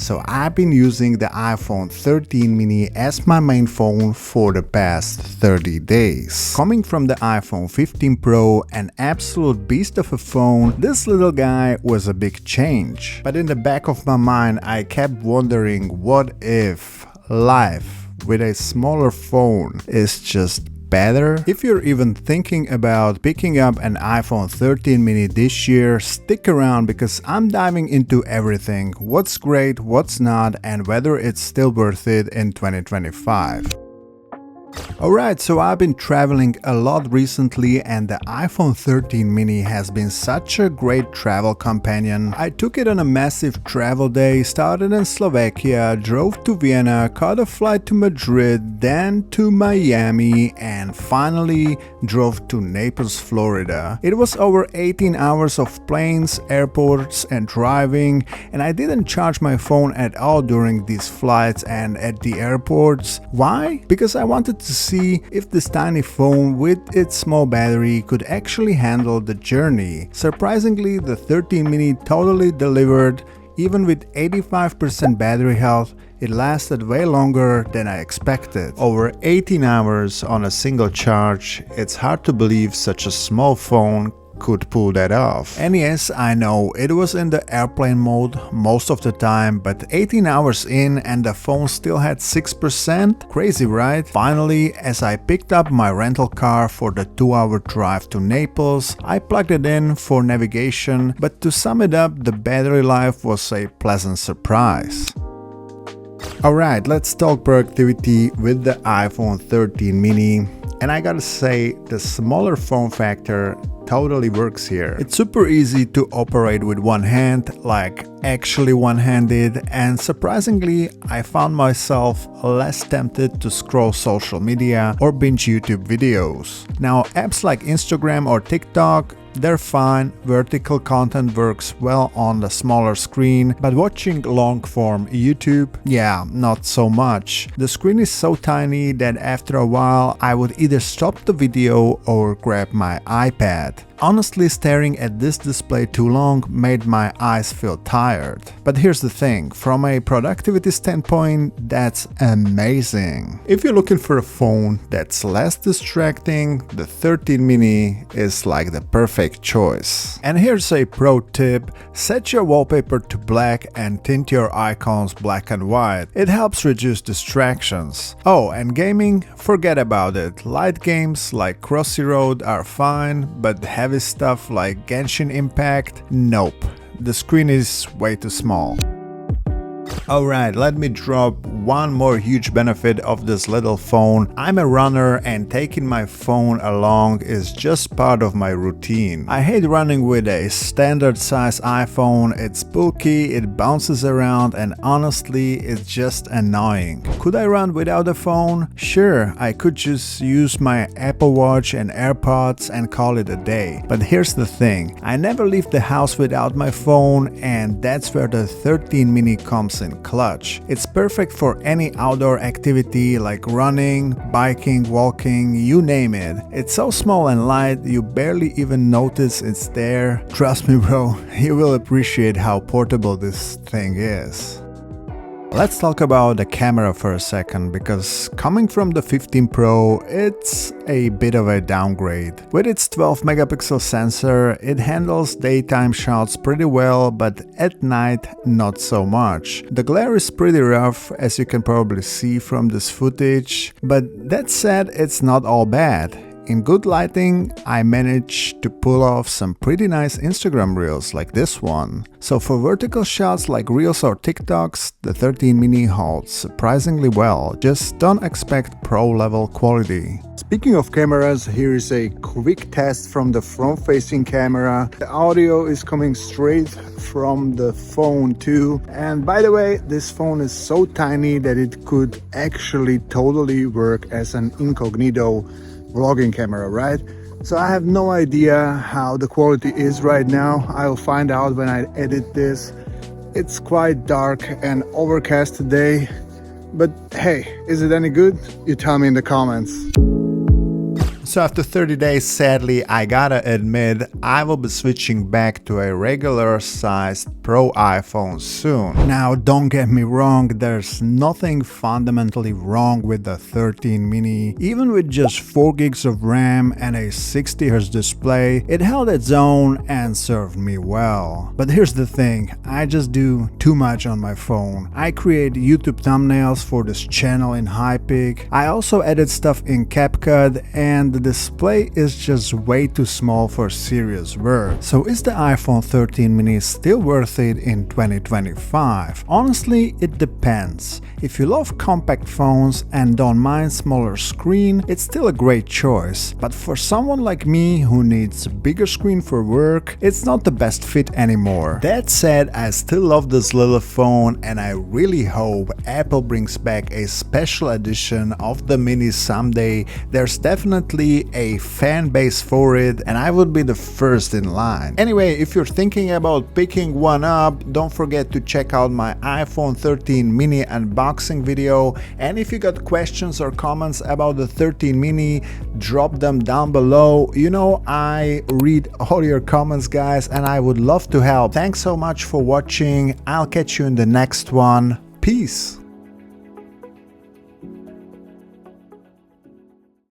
So I've been using the iPhone 13 mini as my main phone for the past 30 days. Coming from the iPhone 15 Pro, an absolute beast of a phone, this little guy was a big change. But in the back of my mind, I kept wondering, what if life with a smaller phone is just better? If you're even thinking about picking up an iPhone 13 mini this year, stick around because I'm diving into everything, what's great, what's not, and whether it's still worth it in 2025. Alright, so I've been traveling a lot recently and the iPhone 13 mini has been such a great travel companion. I took it on a massive travel day, started in Slovakia, drove to Vienna, caught a flight to Madrid, then to Miami, and finally drove to Naples, Florida. It was over 18 hours of planes, airports and driving, and I didn't charge my phone at all during these flights and at the airports. Why? Because I wanted to see if this tiny phone with its small battery could actually handle the journey. Surprisingly, the 13 mini totally delivered. Even with 85% battery health, it lasted way longer than I expected. Over 18 hours on a single charge, it's hard to believe such a small phone could pull that off. And yes, I know it was in the airplane mode most of the time, but 18 hours in and the phone still had 6%? Crazy, right? Finally, as I picked up my rental car for the 2-hour drive to Naples, I plugged it in for navigation, but to sum it up, the battery life was a pleasant surprise. Alright, let's talk productivity with the iPhone 13 mini. And I gotta say, the smaller form factor totally works here. It's super easy to operate with one hand, like actually one-handed, and surprisingly, I found myself less tempted to scroll social media or binge YouTube videos. Now, apps like Instagram or TikTok, they're fine, vertical content works well on the smaller screen, but watching long-form YouTube, yeah, not so much. The screen is so tiny that after a while I would either stop the video or grab my iPad. Honestly, staring at this display too long made my eyes feel tired. But here's the thing, from a productivity standpoint, that's amazing. If you're looking for a phone that's less distracting, the 13 mini is like the perfect choice. And here's a pro tip, set your wallpaper to black and tint your icons black and white. It helps reduce distractions. Oh, and gaming? Forget about it. Light games like Crossy Road are fine, but heavy stuff like Genshin Impact? Nope. The screen is way too small. Alright, let me drop one more huge benefit of this little phone. I'm a runner and taking my phone along is just part of my routine. I hate running with a standard size iPhone. It's bulky, it bounces around, and honestly, it's just annoying. Could I run without a phone? Sure, I could just use my Apple Watch and AirPods and call it a day. But here's the thing, I never leave the house without my phone, and that's where the 13 mini comes in clutch. It's perfect for any outdoor activity like running, biking, walking, you name it. It's so small and light, you barely even notice it's there. Trust me bro, you will appreciate how portable this thing is. Let's talk about the camera for a second, because coming from the 15 Pro, it's a bit of a downgrade. With its 12 megapixel sensor, it handles daytime shots pretty well, but at night, not so much. The glare is pretty rough, as you can probably see from this footage, but that said, it's not all bad. In good lighting, I managed to pull off some pretty nice Instagram reels like this one. So for vertical shots like reels or TikToks, the 13 mini holds surprisingly well. Just don't expect pro level quality. Speaking of cameras, here is a quick test from the front-facing camera. The audio is coming straight from the phone too. And by the way, this phone is so tiny that it could actually totally work as an incognito vlogging camera, right? So I have no idea how the quality is right now. I'll find out when I edit this. It's quite dark and overcast today, but hey, is it any good? You tell me in the comments. So after 30 days, sadly, I gotta admit, I will be switching back to a regular sized Pro iPhone soon. Now, don't get me wrong, there's nothing fundamentally wrong with the 13 mini. Even with just 4 gigs of RAM and a 60Hz display, it held its own and served me well. But here's the thing, I just do too much on my phone. I create YouTube thumbnails for this channel in Hypic. I also edit stuff in CapCut, and the display is just way too small for serious work. So is the iPhone 13 mini still worth it in 2025? Honestly, it depends. If you love compact phones and don't mind smaller screen, it's still a great choice. But for someone like me who needs a bigger screen for work, it's not the best fit anymore. That said, I still love this little phone, and I really hope Apple brings back a special edition of the mini someday. There's definitely a fan base for it, and I would be the first in line. Anyway, if you're thinking about picking one up, don't forget to check out my iPhone 13 mini unboxing video, and if you got questions or comments about the 13 mini, drop them down below. You know, I read all your comments, guys, and I would love to help. Thanks so much for watching. I'll catch you in the next one. Peace.